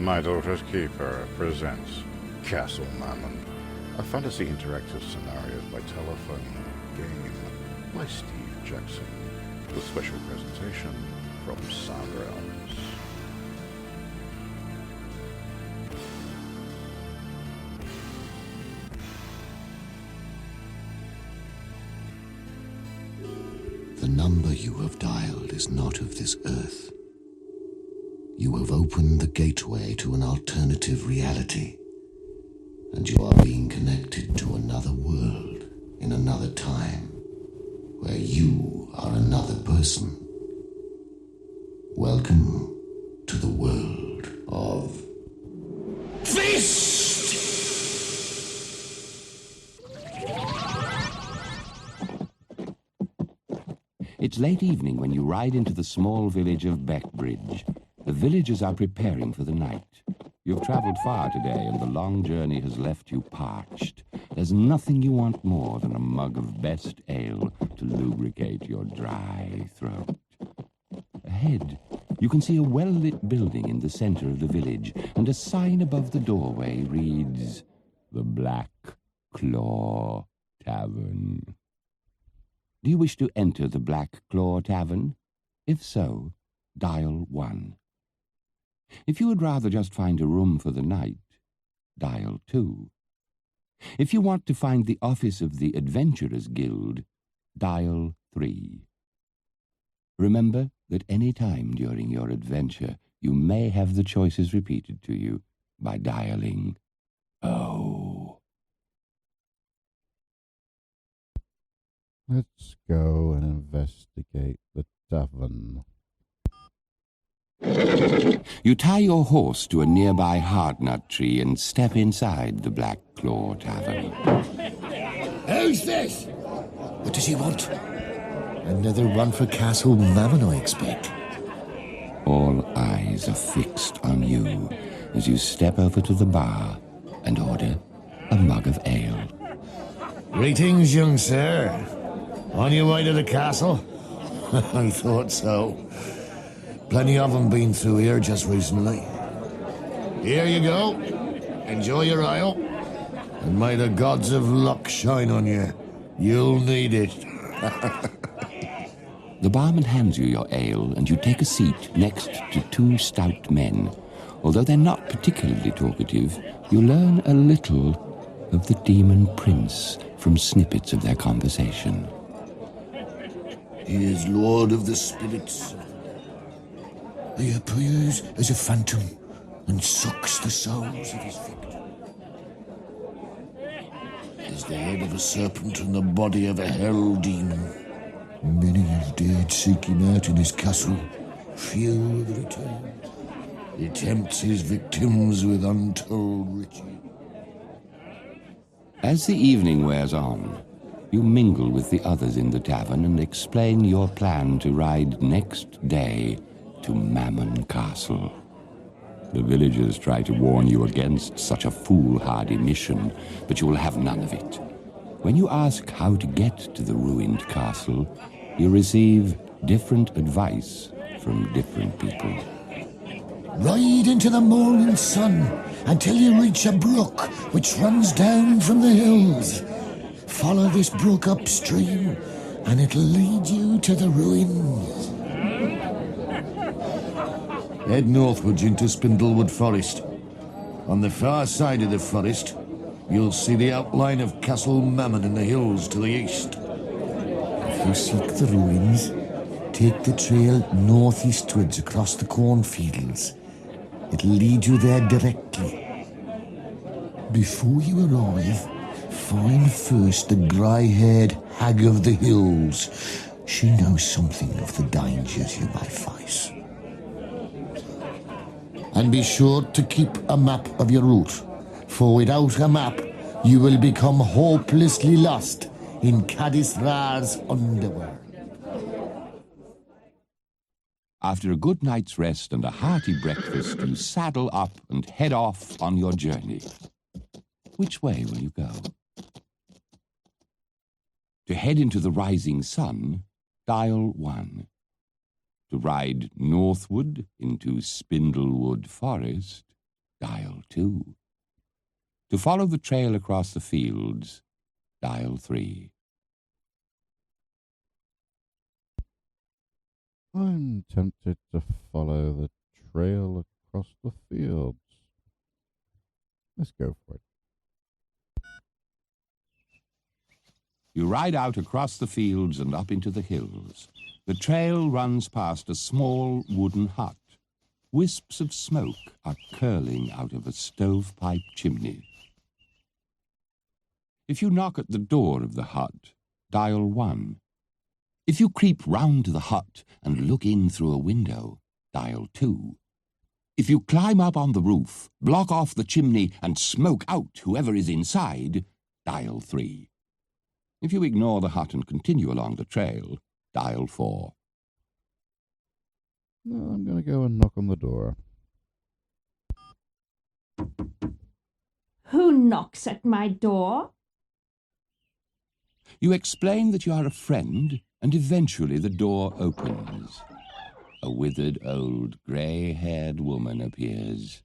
My Daughter's Keeper presents Castle Mammon, a fantasy interactive scenarios by telephone game by Steve Jackson, with special presentation from Sound Realms. The number you have dialed is not of this earth. You have opened the gateway to an alternative reality, and you are being connected to another world in another time, where you are another person. Welcome to the world of F.I.S.T! It's late evening when you ride into the small village of Beckbridge. The villagers are preparing for the night. You've traveled far today, and the long journey has left you parched. There's nothing you want more than a mug of best ale to lubricate your dry throat. Ahead, you can see a well-lit building in the center of the village, and a sign above the doorway reads, "The Black Claw Tavern." Do you wish to enter the Black Claw Tavern? If so, dial 1. If you would rather just find a room for the night, dial 2. If you want to find the office of the Adventurers Guild, dial 3. Remember that any time during your adventure, you may have the choices repeated to you by dialing O. Let's go and investigate the tavern. You tie your horse to a nearby hardnut tree and step inside the Black Claw Tavern. Who's this? What does he want? Another run for Castle Mammon, I expect. All eyes are fixed on you as you step over to the bar and order a mug of ale. Greetings, young sir. On your way to the castle? I thought so. Plenty of them been through here just recently. Here you go. Enjoy your ale. And may the gods of luck shine on you. You'll need it. The barman hands you your ale, and you take a seat next to two stout men. Although they're not particularly talkative, you learn a little of the Demon Prince from snippets of their conversation. He is Lord of the Spirits. He appears as a phantom and sucks the souls of his victims. He is the head of a serpent and the body of a hell demon. Many have dared seek him out in his castle. Few have returned. He tempts his victims with untold riches. As the evening wears on, you mingle with the others in the tavern and explain your plan to ride next day to Mammon Castle. The villagers try to warn you against such a foolhardy mission, but you will have none of it. When you ask how to get to the ruined castle, you receive different advice from different people. Ride into the morning sun until you reach a brook which runs down from the hills. Follow this brook upstream, and it'll lead you to the ruins. Head northwards into Spindlewood Forest. On the far side of the forest, you'll see the outline of Castle Mammon in the hills to the east. If you seek the ruins, take the trail northeastwards across the cornfields. It'll lead you there directly. Before you arrive, find first the grey-haired hag of the hills. She knows something of the dangers you might face. And be sure to keep a map of your route, for without a map, you will become hopelessly lost in Kaddis-Ra's underworld. After a good night's rest and a hearty breakfast, you saddle up and head off on your journey. Which way will you go? To head into the rising sun, dial 1. To ride northward into Spindlewood Forest, dial 2. To follow the trail across the fields, dial 3. I'm tempted to follow the trail across the fields. Let's go for it. You ride out across the fields and up into the hills. The trail runs past a small wooden hut. Wisps of smoke are curling out of a stovepipe chimney. If you knock at the door of the hut, dial 1. If you creep round to the hut and look in through a window, dial 2. If you climb up on the roof, block off the chimney and smoke out whoever is inside, dial 3. If you ignore the hut and continue along the trail, dial 4. No, I'm going to go and knock on the door. Who knocks at my door? You explain that you are a friend, and eventually the door opens. A withered old grey-haired woman appears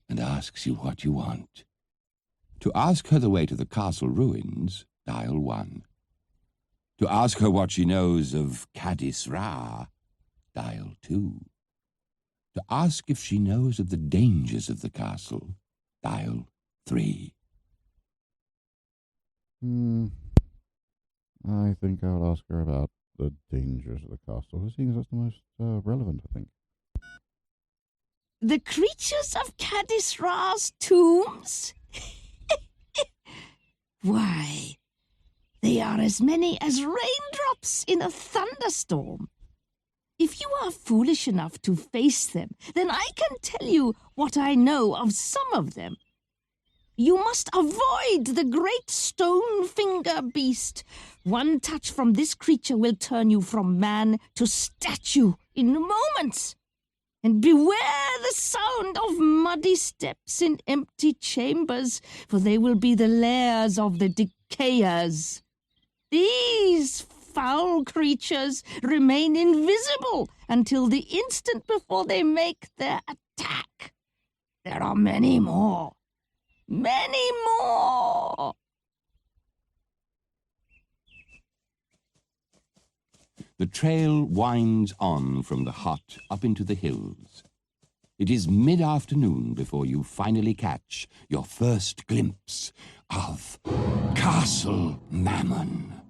and asks you what you want. To ask her the way to the castle ruins, dial 1. To ask her what she knows of Kaddis-Ra, dial 2. To ask if she knows of the dangers of the castle, dial 3. I think I'll ask her about the dangers of the castle, seeing as that's the most relevant, I think. The creatures of Kaddis-Ra's tombs? Why, they are as many as raindrops in a thunderstorm. If you are foolish enough to face them, then I can tell you what I know of some of them. You must avoid the great stone finger beast. One touch from this creature will turn you from man to statue in moments. And beware the sound of muddy steps in empty chambers, for they will be the lairs of the decayers. These foul creatures remain invisible until the instant before they make their attack. There are many more. Many more! The trail winds on from the hut up into the hills. It is mid-afternoon before you finally catch your first glimpse of Castle Mammon.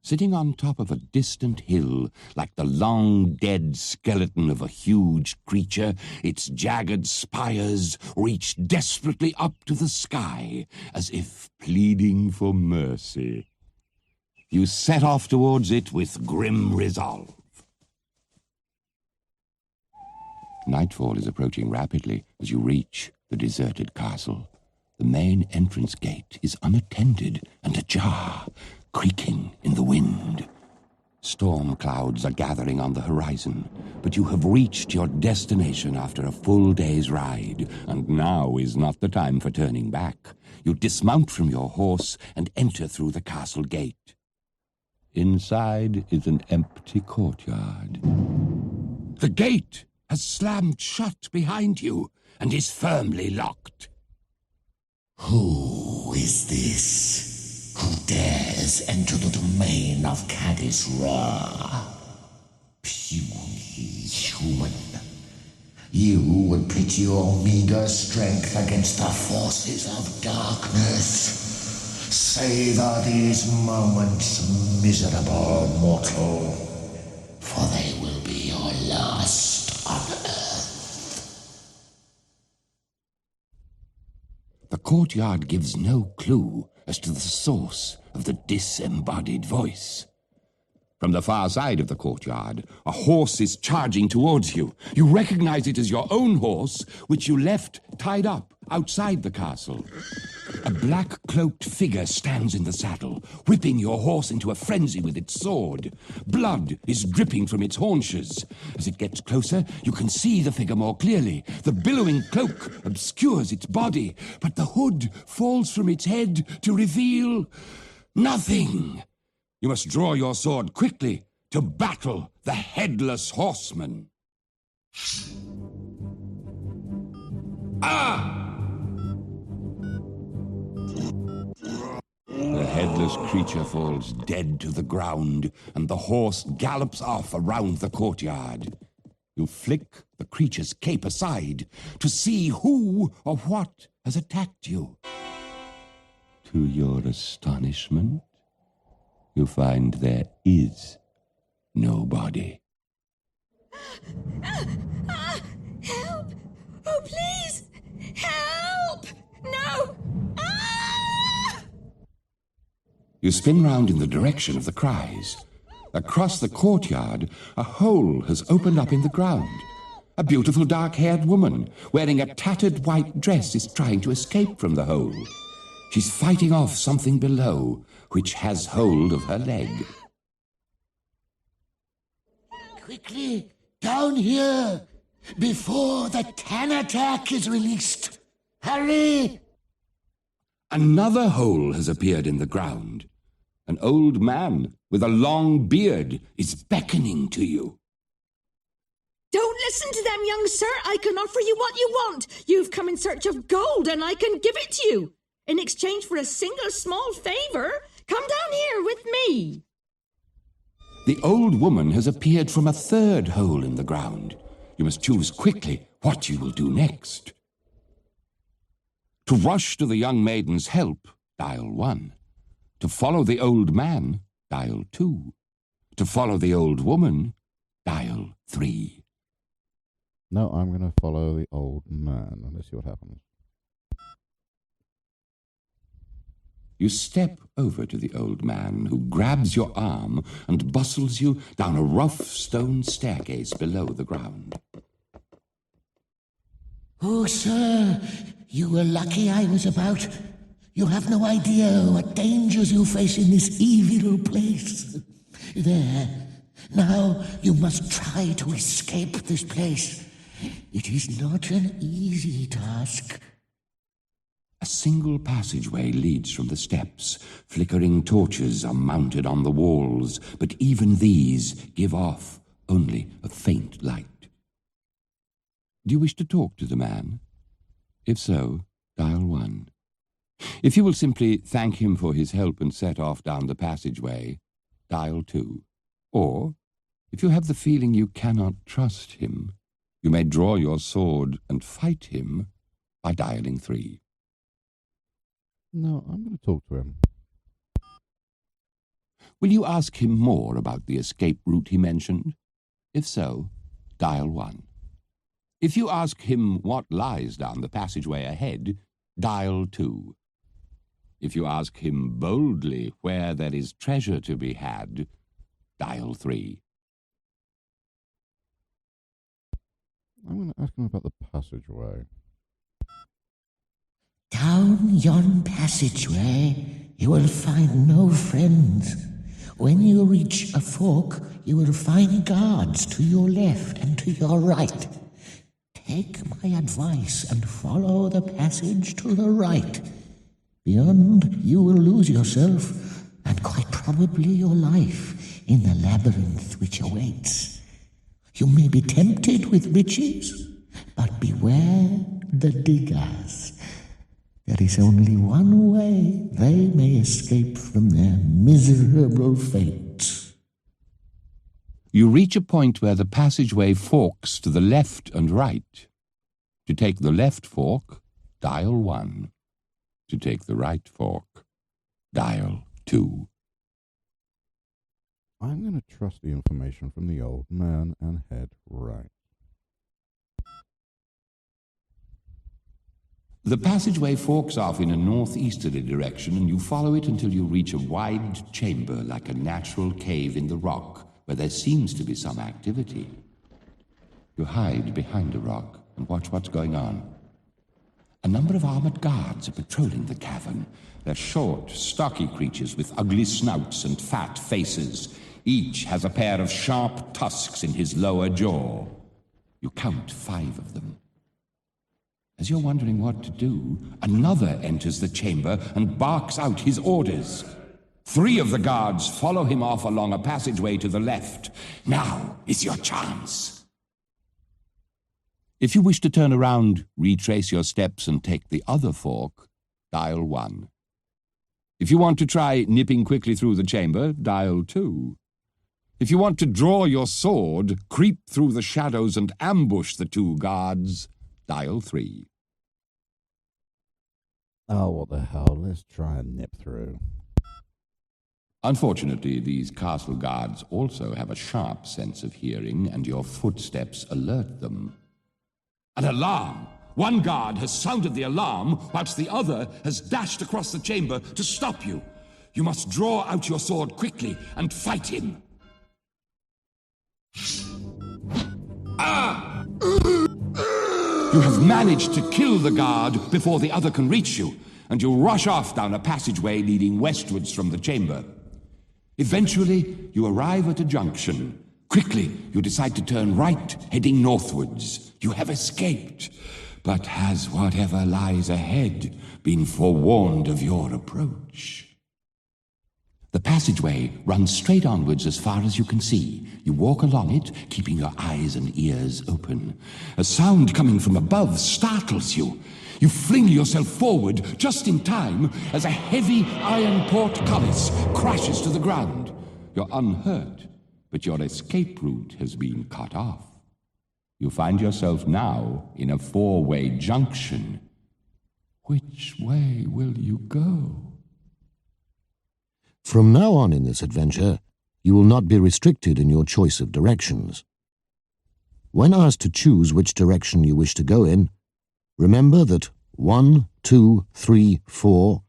Sitting on top of a distant hill, like the long dead skeleton of a huge creature, its jagged spires reach desperately up to the sky, as if pleading for mercy. You set off towards it with grim resolve. Nightfall is approaching rapidly as you reach the deserted castle. The main entrance gate is unattended and ajar, creaking in the wind. Storm clouds are gathering on the horizon, but you have reached your destination after a full day's ride, and now is not the time for turning back. You dismount from your horse and enter through the castle gate. Inside is an empty courtyard. The gate has slammed shut behind you and is firmly locked. Who is this? Who dares enter the domain of Kaddis-Ra? Puny human. You would pit your meager strength against the forces of darkness. Savor these moments, miserable mortal, for they will be your last on earth. The courtyard gives no clue as to the source of the disembodied voice. From the far side of the courtyard, a horse is charging towards you. You recognize it as your own horse, which you left tied up outside the castle. A black-cloaked figure stands in the saddle, whipping your horse into a frenzy with its sword. Blood is dripping from its haunches. As it gets closer, you can see the figure more clearly. The billowing cloak obscures its body, but the hood falls from its head to reveal nothing. You must draw your sword quickly to battle the headless horseman. The headless creature falls dead to the ground, and the horse gallops off around the courtyard. You flick the creature's cape aside to see who or what has attacked you. To your astonishment, you find there is nobody. Help! Oh, please! Help! No! Ah! You spin round in the direction of the cries. Across the courtyard, a hole has opened up in the ground. A beautiful dark-haired woman, wearing a tattered white dress, is trying to escape from the hole. She's fighting off something below, which has hold of her leg. Quickly, down here, before the Tan attack is released. Hurry! Another hole has appeared in the ground. An old man with a long beard is beckoning to you. Don't listen to them, young sir. I can offer you what you want. You've come in search of gold, and I can give it to you. In exchange for a single small favor, come down here with me. The old woman has appeared from a third hole in the ground. You must choose quickly what you will do next. To rush to the young maiden's help, dial 1. To follow the old man, dial 2. To follow the old woman, dial 3. No, I'm going to follow the old man. Let's see what happens. You step over to the old man, who grabs your arm and bustles you down a rough stone staircase below the ground. Oh, sir, you were lucky I was about. You have no idea what dangers you face in this evil place. There. Now you must try to escape this place. It is not an easy task. A single passageway leads from the steps. Flickering torches are mounted on the walls, but even these give off only a faint light. Do you wish to talk to the man? If so, dial 1. If you will simply thank him for his help and set off down the passageway, dial 2. Or, if you have the feeling you cannot trust him, you may draw your sword and fight him by dialing 3. No, I'm going to talk to him. Will you ask him more about the escape route he mentioned? If so, dial 1. If you ask him what lies down the passageway ahead, dial 2. If you ask him boldly where there is treasure to be had, dial 3. I'm going to ask him about the passageway. Down yon passageway, you will find no friends. When you reach a fork, you will find guards to your left and to your right. Take my advice and follow the passage to the right. Beyond, you will lose yourself, and quite probably your life, in the labyrinth which awaits. You may be tempted with riches, but beware the diggers. There is only one way they may escape from their miserable fate. You reach a point where the passageway forks to the left and right. To take the left fork, dial 1. To take the right fork, dial 2. I'm going to trust the information from the old man and head right. The passageway forks off in a northeasterly direction, and you follow it until you reach a wide chamber like a natural cave in the rock, where there seems to be some activity. You hide behind a rock and watch what's going on. A number of armored guards are patrolling the cavern. They're short, stocky creatures with ugly snouts and fat faces. Each has a pair of sharp tusks in his lower jaw. You count 5 of them. As you're wondering what to do, another enters the chamber and barks out his orders. 3 of the guards follow him off along a passageway to the left. Now is your chance. If you wish to turn around, retrace your steps and take the other fork, dial 1. If you want to try nipping quickly through the chamber, dial 2. If you want to draw your sword, creep through the shadows and ambush the 2 guards, dial 3. Oh, what the hell? Let's try and nip through. Unfortunately, these castle guards also have a sharp sense of hearing, and your footsteps alert them. An alarm! One guard has sounded the alarm, whilst the other has dashed across the chamber to stop you. You must draw out your sword quickly and fight him. Ah! You have managed to kill the guard before the other can reach you, and you rush off down a passageway leading westwards from the chamber. Eventually, you arrive at a junction. Quickly, you decide to turn right, heading northwards. You have escaped, but has whatever lies ahead been forewarned of your approach? The passageway runs straight onwards as far as you can see. You walk along it, keeping your eyes and ears open. A sound coming from above startles you. You fling yourself forward just in time as a heavy iron portcullis crashes to the ground. You're unhurt, but your escape route has been cut off. You find yourself now in a 4-way junction. Which way will you go? From now on in this adventure, you will not be restricted in your choice of directions. When asked to choose which direction you wish to go in, remember that 1, 2, 3, 4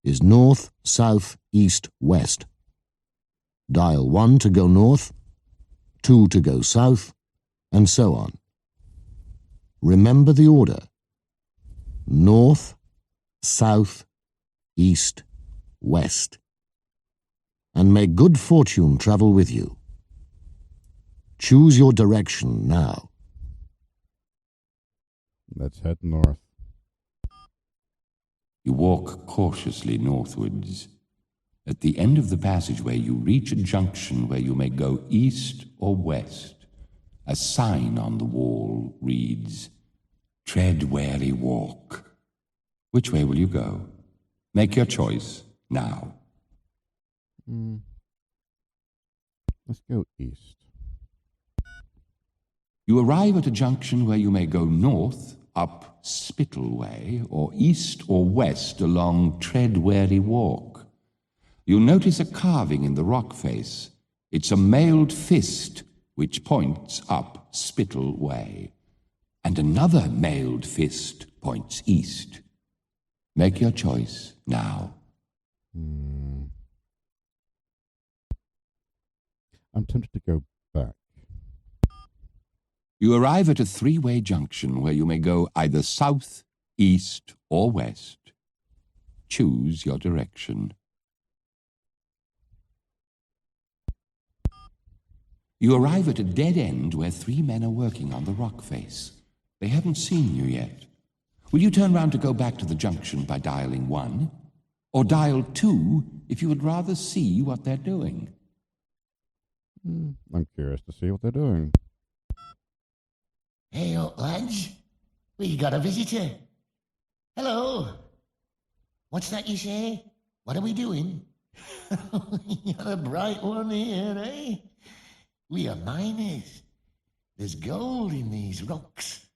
is north, south, east, west. Dial 1 to go north, 2 to go south, and so on. Remember the order: north, south, east, west. And may good fortune travel with you. Choose your direction now. Let's head north. You walk cautiously northwards. At the end of the passageway, you reach a junction where you may go east or west. A sign on the wall reads, "Tread wary walk." Which way will you go? Make your choice now. Let's go east. You arrive at a junction where you may go north up Spittle Way or east or west along Tread Wary Walk. You'll notice a carving in the rock face. It's a mailed fist which points up Spittle Way, and another mailed fist points east. Make your choice now. I'm tempted to go back. You arrive at a 3-way junction where you may go either south, east, or west. Choose your direction. You arrive at a dead end where 3 men are working on the rock face. They haven't seen you yet. Will you turn round to go back to the junction by dialing 1? Or dial 2 if you would rather see what they're doing? I'm curious to see what they're doing. Hey up, lads. We got a visitor. Hello. What's that you say? What are we doing? You're a bright one here, eh? We are miners. There's gold in these rocks.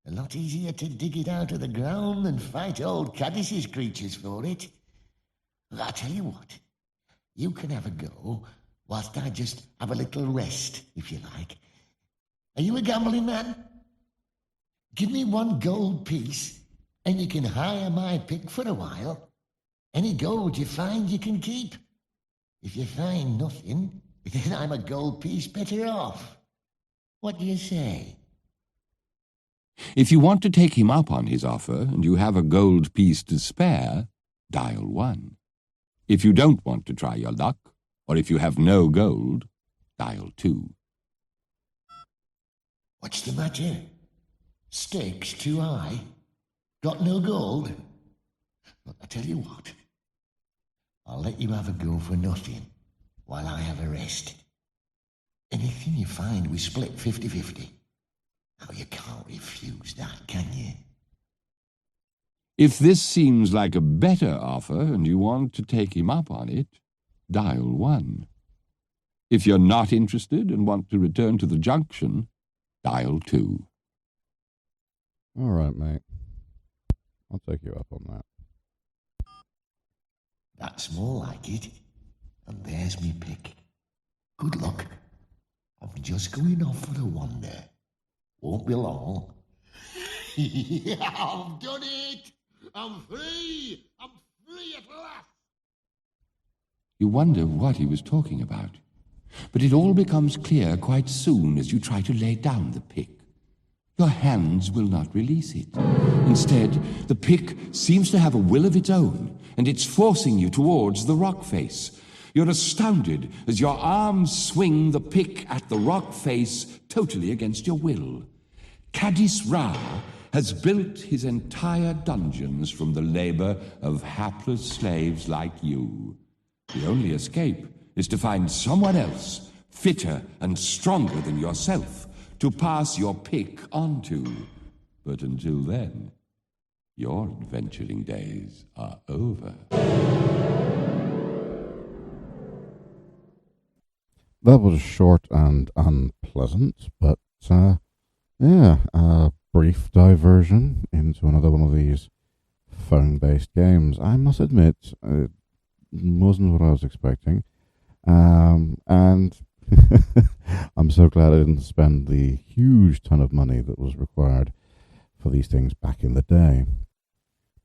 A lot easier to dig it out of the ground than fight old Kaddis' creatures for it. I'll tell you what. You can have a go whilst I just have a little rest, if you like. Are you a gambling man? Give me 1 gold piece, and you can hire my pig for a while. Any gold you find, you can keep. If you find nothing, then I'm a gold piece better off. What do you say? If you want to take him up on his offer and you have a gold piece to spare, dial 1. If you don't want to try your luck, or if you have no gold, dial 2. What's the matter? Stakes too high? Got no gold? Well, I tell you what. I'll let you have a go for nothing while I have a rest. Anything you find, we split 50-50. Now you can't refuse. If this seems like a better offer and you want to take him up on it, dial 1. If you're not interested and want to return to the junction, dial 2. All right, mate. I'll take you up on that. That's more like it. And there's me pick. Good luck. I'm just going off for a wander. Won't be long. I've done it! I'm free! I'm free at last! You wonder what he was talking about. But it all becomes clear quite soon as you try to lay down the pick. Your hands will not release it. Instead, the pick seems to have a will of its own, and it's forcing you towards the rock face. You're astounded as your arms swing the pick at the rock face totally against your will. Kaddis-Ra has built his entire dungeons from the labor of hapless slaves like you. The only escape is to find someone else, fitter and stronger than yourself, to pass your pick on to. But until then, your adventuring days are over. That was short and unpleasant, but yeah, a brief diversion into another one of these phone-based games. I must admit, it wasn't what I was expecting, and I'm so glad I didn't spend the huge ton of money that was required for these things back in the day.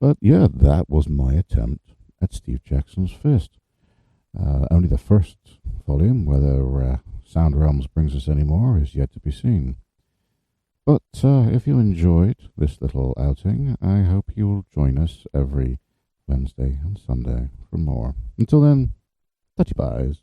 But yeah, that was my attempt at Steve Jackson's F.I.S.T. Only the first volume, whether Sound Realms brings us any more, is yet to be seen. But if you enjoyed this little outing, I hope you will join us every Wednesday and Sunday for more. Until then, touchy byes.